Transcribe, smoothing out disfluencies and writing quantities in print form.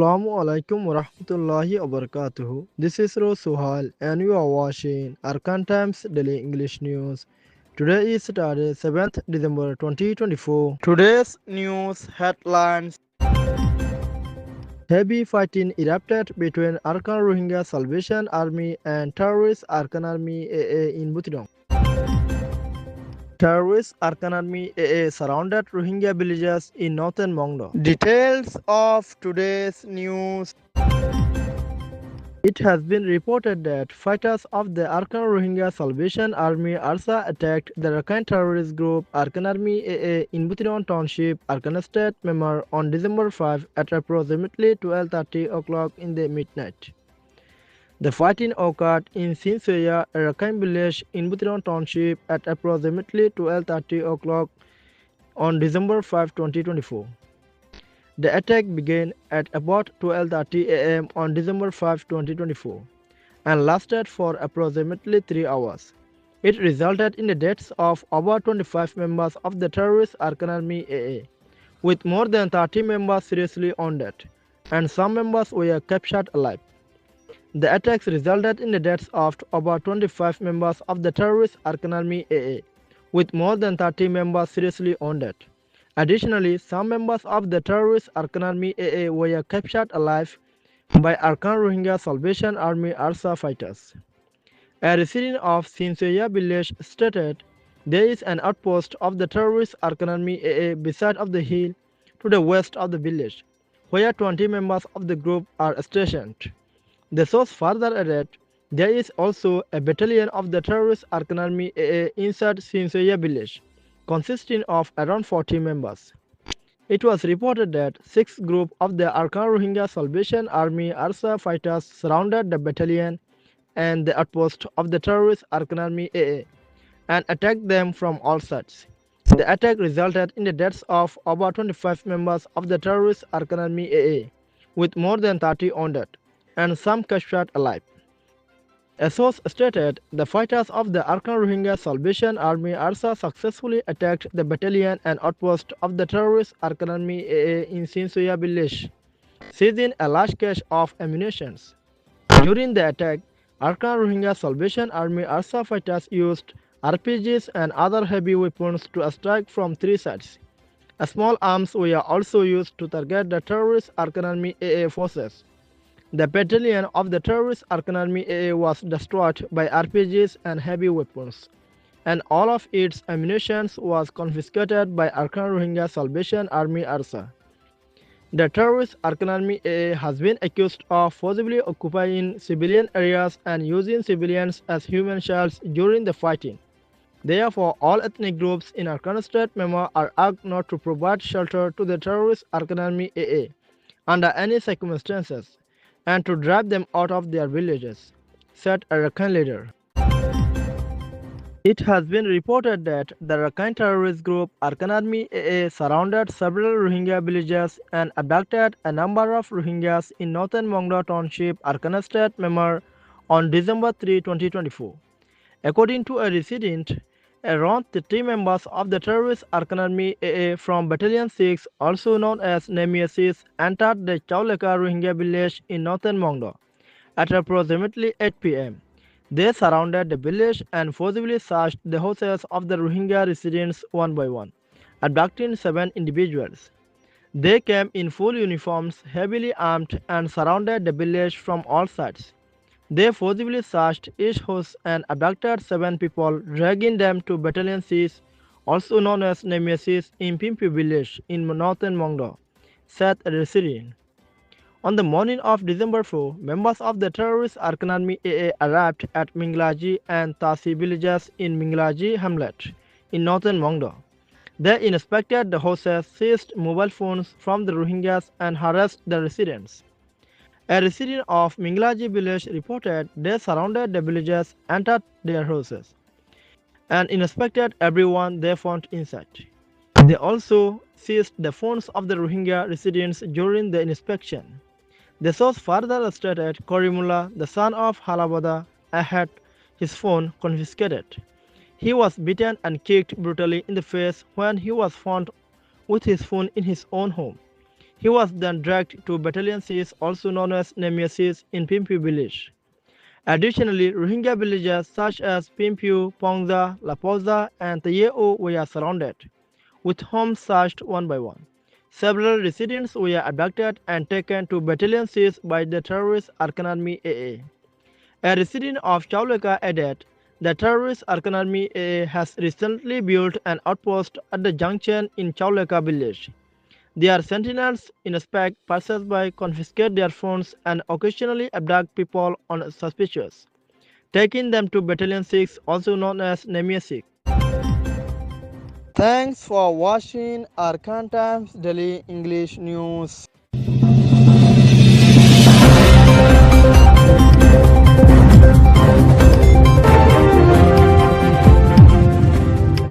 Assalamu alaikum wa rahmatullahi wa barakatuhu. This is Suhal and you are watching Arakan Times Daily English News. Today is Saturday, 7th December 2024. Today's news headlines. Heavy fighting erupted between Arakan Rohingya Salvation Army and terrorist Arakan Army AA in Butidong. Terrorist Arakan Army AA surrounded Rohingya villages in northern Mongdo. Details of today's news. It has been reported that fighters of the Arakan Rohingya Salvation Army Arsa attacked the Arakan terrorist group Arakan Army AA in Butidong Township, Arakan State, Myanmar on December 5 at approximately 12:30 o'clock in the midnight. The fighting occurred in Sinsoya, Arakan village in Butidong Township at approximately 12:30 o'clock on December 5, 2024. The attack began at about 12:30 a.m. on December 5, 2024 and lasted for approximately 3 hours. It resulted in the deaths of over 25 members of the terrorist Arakan Army AA, with more than 30 members seriously wounded, and some members were captured alive. The attacks resulted in the deaths of about 25 members of the terrorist Arakan Army AA, with more than 30 members seriously wounded. Additionally, some members of the terrorist Arakan Army AA were captured alive by Arakan Rohingya Salvation Army Arsa fighters. A resident of Sinsoya village stated, "There is an outpost of the terrorist Arakan Army AA beside of the hill to the west of the village, where 20 members of the group are stationed." The source further added, "There is also a battalion of the terrorist Arakan Army AA inside Sinsoya village, consisting of around 40 members." It was reported that 6 groups of the Arakan Rohingya Salvation Army Arsa fighters surrounded the battalion and the outpost of the terrorist Arakan Army AA and attacked them from all sides. The attack resulted in the deaths of over 25 members of the terrorist Arakan Army AA, with more than 30 wounded, and some captured alive. A source stated the fighters of the Arakan Rohingya Salvation Army Arsa successfully attacked the battalion and outpost of the terrorist Arakan Army AA in Sinsoya village, seizing a large cache of ammunition. During the attack, Arakan Rohingya Salvation Army Arsa fighters used RPGs and other heavy weapons to strike from 3 sides. Small arms were also used to target the terrorist Arakan Army AA forces. The battalion of the terrorist Arakan Army AA was destroyed by RPGs and heavy weapons, and all of its ammunition was confiscated by Arakan Rohingya Salvation Army Arsa. The terrorist Arakan Army AA has been accused of forcibly occupying civilian areas and using civilians as human shields during the fighting. Therefore, all ethnic groups in Arakan State, Myanmar are urged not to provide shelter to the terrorist Arakan Army AA under any circumstances, and to drive them out of their villages, said a Arakan leader. It has been reported that the Arakan terrorist group Arakan Army AA surrounded several Rohingya villages and abducted a number of Rohingyas in northern Mongdo Township, Arakan State, Myanmar on December 3, 2024. According to a resident, around 30 members of the terrorist Arakan Army AA from Battalion 6, also known as eNeedJustice, entered the Chauleka Rohingya village in northern Mongdo at approximately 8 p.m. They surrounded the village and forcibly searched the houses of the Rohingya residents one by one, abducting 7 individuals. They came in full uniforms, heavily armed, and surrounded the village from all sides. They forcibly searched each house and abducted 7 people, dragging them to Battalion 6, also known as eNeedJustice, in Pimpi village in northern Mongdo, said a resident. On the morning of December 4, members of the terrorist Arakan Army AA arrived at Minglaji and Tasi villages in Minglaji hamlet in northern Mongdo. They inspected the houses, seized mobile phones from the Rohingyas, and harassed the residents. A resident of Minglaji village reported they surrounded the villages, entered their houses, and inspected everyone they found inside. They also seized the phones of the Rohingya residents during the inspection. The source further stated Korimullah, the son of Halabada, had his phone confiscated. He was beaten and kicked brutally in the face when he was found with his phone in his own home. He was then dragged to Battalion 6, also known as Nemia 6, in Pimpu village. Additionally, Rohingya villages such as Pimpu, Pongza, Lapoza, and Tayeo were surrounded, with homes searched one by one. Several residents were abducted and taken to Battalion 6 by the terrorist Aran Army AA. A resident of Chauleka added, the terrorist Arakan Army AA has recently built an outpost at the junction in Chauleka village. Their sentinels inspect passers-by, confiscate their phones, and occasionally abduct people on suspicious, taking them to Battalion 6, also known as Nemia 6. Thanks for watching Arakan Times Daily English News.